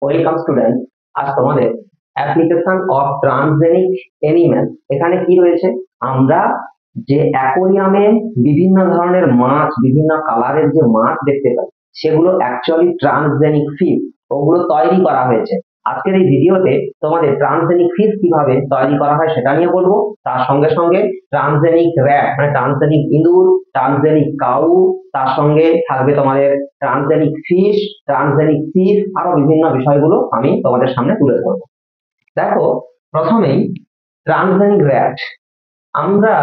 Welcome student. আজ তোমাদের application of transgenic animal এখানে কি রয়েছে, আমরা যে অ্যাকোয়ারিয়ামে বিভিন্ন ধরনের মাছ, বিভিন্ন কালারের যে মাছ দেখতে পাই সেগুলো অ্যাকচুয়ালি ট্রান্সজেনিক ফিশ, ওগুলো তৈরি করা হয়েছে। আজকের এই ভিডিওতে তোমাদের ট্রান্সজেনিক ফিশ কিভাবে তৈরি করা হয় সেটা নিয়ে বলবো। তার সঙ্গে সঙ্গে ট্রান্সজেনিক র্যাট মানে ট্রান্সজেনিক ইঁদুর, ট্রান্সজেনিক কাউ, তার সঙ্গে থাকবে তোমাদের ট্রান্সজেনিক ফিশ, আরো বিভিন্ন বিষয়গুলো আমি তোমাদের সামনে তুলে ধরবো। দেখো, প্রথমেই ট্রান্সজেনিক র্যাট। আমরা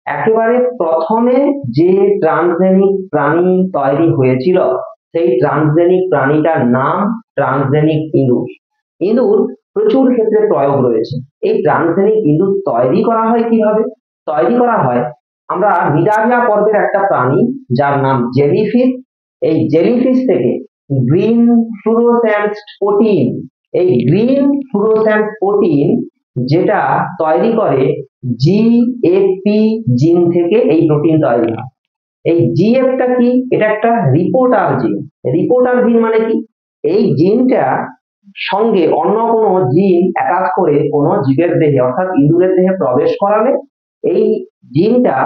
একেবারে প্রথমে যে ট্রান্সজেনিক প্রাণী তৈরি হয়েছিল সেই ট্রান্সজেনিক প্রাণীটার নাম ট্রান্সজেনিক ইঁদুর। ইঁদুর প্রচুর ক্ষেত্রে প্রয়োগ রয়েছে। এই ট্রান্সজেনিক ইঁদুর তৈরি করা হয় কিভাবে? তৈরি করা হয়, আমরা নিডারিয়া পর্বের একটা প্রাণী যার নাম জেলিফিশ, এই জেলিফিশ থেকে গ্রিন ফ্লুরোসেন্ট প্রোটিন, এই গ্রিন ফ্লুরোসেন্ট প্রোটিন যেটা তৈরি করে জিএফপি জিন থেকে এই প্রোটিন তৈরি হয়। এই জিএফটা কি? এটা একটা রিপোর্টার জিন। রিপোর্টার জিন মানে কি? এই জিনটা সঙ্গে অন্য কোনো জিন অ্যাটাচ করে কোনো জীবের দেহে অর্থাৎ ইঁদুরের দেহে প্রবেশ করালে এই জিনটা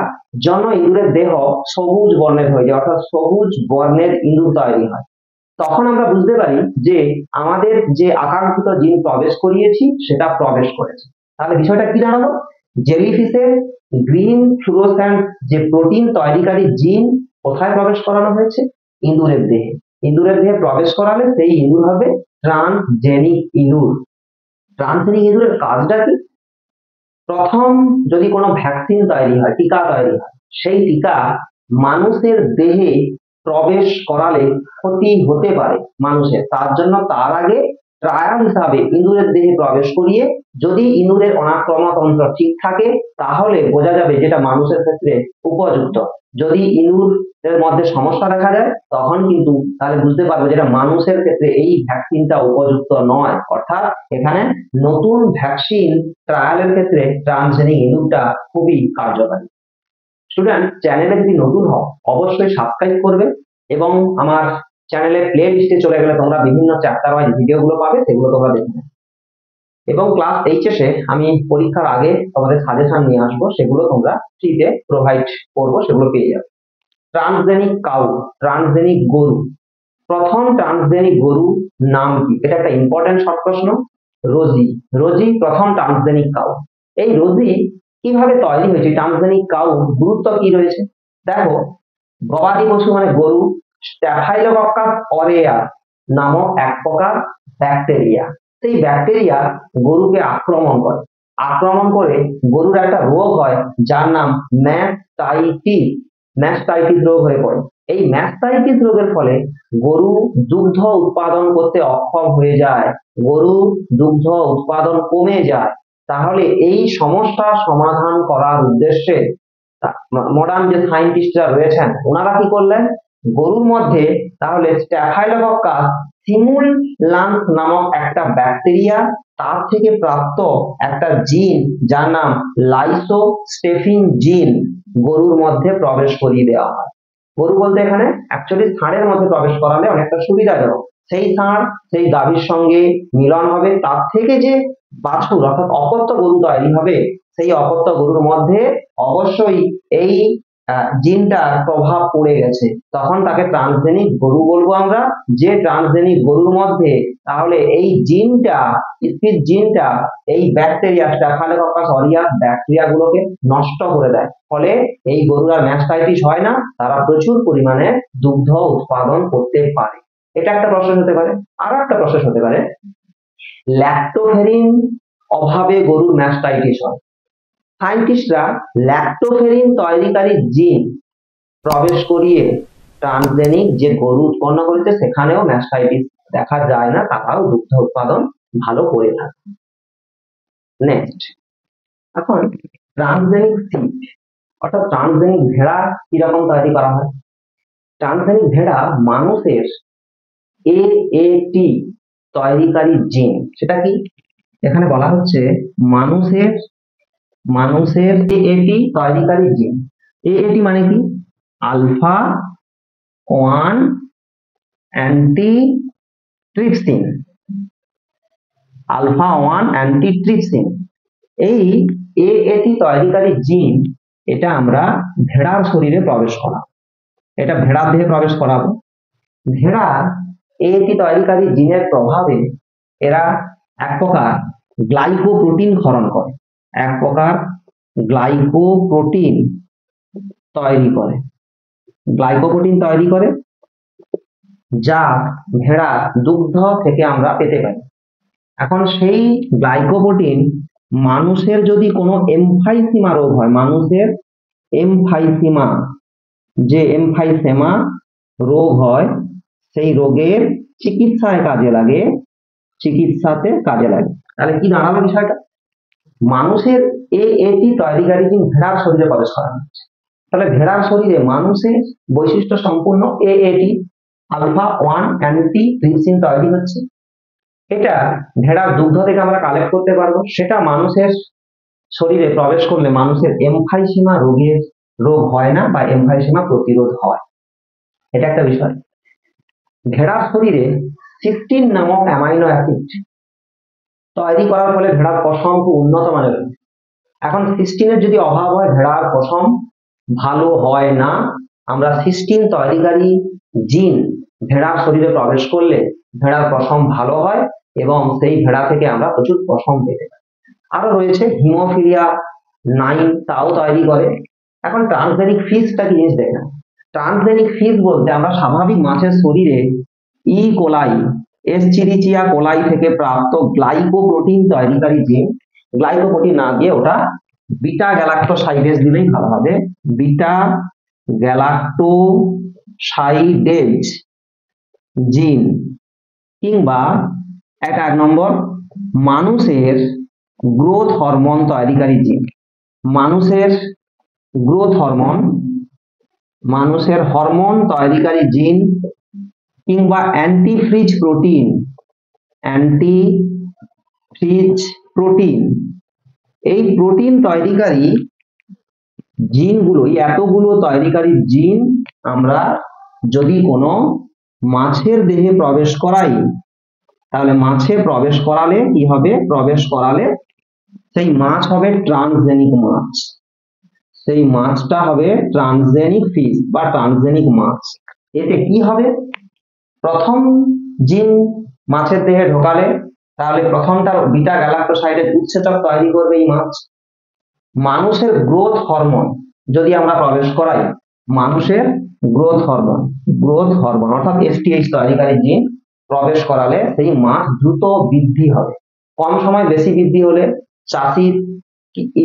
জন্য ইঁদুরের দেহ সবুজ বর্ণের হয়ে যায়, অর্থাৎ সবুজ বর্ণের ইঁদুর তৈরি হয়। তখন আমরা বুঝতে পারি যে আমাদের যে আকাঙ্ক্ষিত জিন প্রবেশ করিয়েছি সেটা প্রবেশ করেছে। তাহলে বিষয়টা কি দাঁড়ালো? জেলিফিশের গ্রিন ফ্লুরোসেন্ট যে প্রোটিন তৈরিকারী জিন কোথায় প্রবেশ করানো হয়েছে? ইঁদুরের দেহে। ইঁদুরের দেহে প্রবেশ করালে সেই ইঁদুর হবে ট্রান্সজেনিক ইঁদুর। ট্রান্সজেনিক ইঁদুরের কাজটা কি? প্রথম যদি কোনো ভ্যাকসিন তৈরি হয়, টিকা তৈরি হয়, সেই টিকা মানুষের দেহে প্রবেশ করালে ক্ষতি হতে পারে মানুষের, তার জন্য তার আগে ট্রায়াল হিসাবে ইঁদুরের দেহে প্রবেশ করিয়ে যদি ইঁদুরের অনাক্রমণতন্ত্র ঠিক থাকে তাহলে বোঝা যাবে যেটা মানুষের ক্ষেত্রে উপযুক্ত। যদি ইঁদুরের মধ্যে সমস্যা দেখা যায় তখন কিন্তু তাহলে বুঝতে পারবে যেটা মানুষের ক্ষেত্রে এই ভ্যাকসিনটা উপযুক্ত নয়। অর্থাৎ এখানে নতুন ভ্যাকসিন ট্রায়ালের ক্ষেত্রে ট্রান্সজেনিক ইঁদুরটা খুবই কার্যকারী। স্টুডেন্ট, চ্যানেলে যদি নতুন হও অবশ্যই সাবস্ক্রাইব করবে এবং আমার চ্যানেলে প্লে লিস্টে চলে গেলে তোমরা বিভিন্ন চ্যাপ্টার ওয়াইজ ভিডিওগুলো পাবে, সেগুলো তোমরা দেখবে। এবং ক্লাস এইচএসে আমি পরীক্ষার আগে তোমাদের সাজেশন নিয়ে আসবো, সেগুলো তোমরা ফ্রিতে প্রোভাইড করবো, সেগুলো পেয়ে যাবে। ট্রান্সজেনিক কাউ, ট্রান্সজেনিক গরু। প্রথম ট্রান্সজেনিক গরু নাম কি? এটা একটা ইম্পর্টেন্ট শর্ট প্রশ্ন। রোজি। রোজি প্রথম ট্রান্সজেনিক কাউ। এই রোজি কিভাবে তৈরি হয়েছে? ট্রান্সজেনিক কাউ গুরুত্ব কি রয়েছে দেখো। গবাদি পশু মানে গরু, স্ট্যাফাইলোকক্কাস অরেয়াস নামক এক প্রকার ব্যাকটেরিয়া, সেই ব্যাকটেরিয়া গরুকে আক্রমণ করে গরুর একটা রোগ হয় যার নাম ম্যাস্টাইটিস রোগ হয়ে পড়ে। এই ম্যাস্টাইটিস রোগের ফলে গরু দুগ্ধ উৎপাদন করতে অক্ষম হয়ে যায়, গরু দুগ্ধ উৎপাদন কমে যায়। তাহলে এই সমস্যা সমাধান করার উদ্দেশ্যে মডার্ন যে সায়েন্টিস্টরা রয়েছেন ওনারা কি করলেন? গরুর মধ্যে তাহলে স্ট্যাফাইলোকক্কাস সিমুলান্স নামক একটা ব্যাকটেরিয়া, তার থেকে প্রাপ্ত একটা জিন যার নাম লাইসোস্টেফিন জিন গরুর মধ্যে প্রবেশ করিয়ে দেওয়া হয়। গরু বলতে এখানে অ্যাকচুয়ালি ষাঁড়ের মধ্যে প্রবেশ করালে অনেকটা সুবিধাজনক। সেই ষাঁড় সেই গাভীর সঙ্গে মিলন হবে, তার থেকে যে বাছুর অর্থাৎ অপত্য গরু তৈরি হবে, সেই অপত্য গরুর মধ্যে অবশ্যই এই জিনটার প্রভাব পড়ে গেছে। তখন তাকে ট্রান্সজেনিক গরু বলবো আমরা। যে ট্রান্সজেনিক গরুর মধ্যে তাহলে এই জিনটা এই ব্যাকটেরিয়া স্ট্যাফাইলোকক্কাস অরিয়াস ব্যাকটেরিয়া গুলোকে নষ্ট করে দেয়, ফলে এই গরুর আর ম্যাস্টাইটিস হয় না, তারা প্রচুর পরিমাণে দুগ্ধ উৎপাদন করতে পারে। এটা একটা প্রসেস হতে পারে। আর একটা প্রসেস হতে পারে, ল্যাক্টোফেরিন অভাবে গরুর ম্যাস্টাইটিস হয়। সায়েন্টিস্টরা ল্যাক্টোফেরিন তৈরিকারী জিন প্রবেশ করিয়ে ট্রান্সজেনিক যে গরু উৎপন্ন করেছে সেখানেও ম্যাস্টাইটিস দেখা যায় না, তারাও দুগ্ধ উৎপাদন ভালো করে থাকে। নেক্সট, এখন ট্রান্সজেনিক সিড অর্থাৎ ট্রান্সজেনিক ভেড়া কিরকম তৈরি করা হয়? ট্রান্সজেনিক ভেড়া মানুষের এএটি তৈরিকারী জিন, সেটা কি? এখানে বলা হচ্ছে মানুষের এএটি তৈরিকারী জিন। এএটি মানে কি? Alpha 1 antitrypsin. Alpha 1 antitrypsin. এই এএটি তৈরিকারী জিন এটা আমরা ভেড়ার শরীরে প্রবেশ করাবো, এটা ভেড়ার দেহে প্রবেশ করাবো। ভেড়া এএটি তৈরিকারী জিনের প্রভাবে এরা এক প্রকার গ্লাইকোপ্রোটিন ক্ষরণ করে, এক প্রকার গ্লাইকোপ্রোটিন তৈরি করে, গ্লাইকোপ্রোটিন তৈরি করে, যা ভেড়ার দুগ্ধ থেকে আমরা পেতে পারি। এখন সেই গ্লাইকোপ্রোটিন মানুষের যদি কোনো এমফাইসিমা রোগ হয়, মানুষের এমফাইসিমা যে এমফাইসেমা রোগ হয়, সেই রোগের চিকিৎসায় কাজে লাগে, চিকিৎসাতে কাজে লাগে। তাহলে কি দাঁড়ালো বিষয়টা? মানুষের এএটি তৈরিকারী জিন ভেড়ার শরীরে প্রবেশ করানো হচ্ছে। তাহলে ভেড়ার শরীরে মানুষের বৈশিষ্ট্য সম্পূর্ণ এএটি আলফা 1 অ্যান্টিট্রিপসিন তৈরি হচ্ছে। এটা ভেড়ার দুগ্ধ থেকে আমরা কালেক্ট করতে পারবো, সেটা মানুষের শরীরে প্রবেশ করলে মানুষের এমফাইসিমা রোগ হয় না বা এমফাইসিমা প্রতিরোধ হয়। এটা একটা বিষয়। ভেড়ার শরীরে সিস্টিন নামক অ্যামাইনো অ্যাসিড তৈরি করার ফলে ভেড়ার পশম খুব উন্নত মানের হয়। এখন সিস্টিনের যদি অভাব হয় ভেড়ার পশম ভালো হয় না। আমরা সিস্টিন তৈরিকারী জিন ভেড়ার শরীরে প্রবেশ করলে ভেড়ার পশম ভালো হয় এবং সেই ভেড়া থেকে আমরা প্রচুর পশম পেতে পারি। আরো রয়েছে হিমোফিলিয়া 9, তাও তৈরি করে। এখন ট্রান্সজেনিক ফিশটা কি জিনিস দেখেন। ট্রান্সজেনিক ফিশ বলতে আমরা স্বাভাবিক মাছের শরীরে ই কোলাই, এসচিরিচিয়া কোলাই থেকে প্রাপ্ত গ্লাইকোপ্রোটিন তৈরিকারী জিন, গ্লাইকোপ্রোটিন না দিয়ে ওটা বিটা গ্যালাক্টোসাইডেজ দিলেই ভালো হবে, বিটা গ্যালাক্টোসাইডেজ জিন, কিংবা এক নম্বর মানুষের গ্রোথ হরমোন তৈরিকারী জিন, মানুষের গ্রোথ হরমোন, মানুষের হরমোন তৈরিকারী জিন, কিংবা অ্যান্টিফ্রিজ প্রোটিন, অ্যান্টিফ্রিজ প্রোটিন। এই প্রোটিন তৈরিকারী জিনগুলো, এতগুলো তৈরিকারী জিন আমরা যদি কোনো মাছের দেহে প্রবেশ করাই, তাহলে মাছে প্রবেশ করালে কি হবে? প্রবেশ করালে সেই মাছ হবে ট্রান্সজেনিক মাছ, সেই মাছটা হবে ট্রান্সজেনিক ফিশ বা ট্রান্সজেনিক মাছ। এতে কি হবে? প্রথম জিন মাছের দেহে ঢোকালে তাহলে প্রথমটার বিটা গ্যালাক্টোসাইডের উৎসেচক তৈরি করবে এই মাছ। মানুষের গ্রোথ হরমোন যদি আমরা প্রবেশ করাই, মানুষের গ্রোথ হরমোন অর্থাৎ এসটিএইচ তৈরিকারী জিন প্রবেশ করালে সেই মাছ দ্রুত বৃদ্ধি হবে। কম সময় বেশি বৃদ্ধি হলে চাষির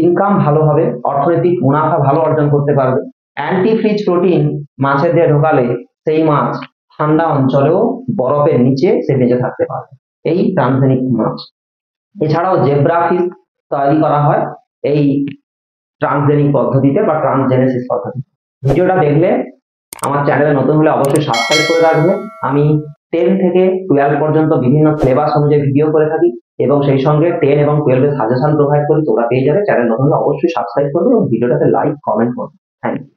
ইনকাম ভালো হবে, অর্থনৈতিক মুনাফা ভালো অর্জন করতে পারবে। অ্যান্টিফ্রিজ প্রোটিন মাছের দেহে ঢোকালে সেই মাছ ঠান্ডা অঞ্চলেও বরফের নিচে সে বেঁচে থাকতে পারবে, এই ট্রান্সজেনিক মাছ। এছাড়াও জেব্রা ফিশ তৈরি করা হয় এই ট্রান্সজেনিক পদ্ধতিতে বা ট্রান্সজেনেসিস পদ্ধতিতে। ভিডিওটা দেখলে আমার চ্যানেলে নতুন হলে অবশ্যই সাবস্ক্রাইব করে রাখবে। আমি 10 থেকে 12 পর্যন্ত বিভিন্ন সিলেবাস অনুযায়ী ভিডিও করে থাকি এবং সেই সঙ্গে 10 এবং 12 এর সাজেশন প্রোভাইড করি, তোমরা পেয়ে যাবে। চ্যানেল নতুন হলে অবশ্যই সাবস্ক্রাইব করবে এবং ভিডিওটাতে লাইক কমেন্ট করবে। Thank you.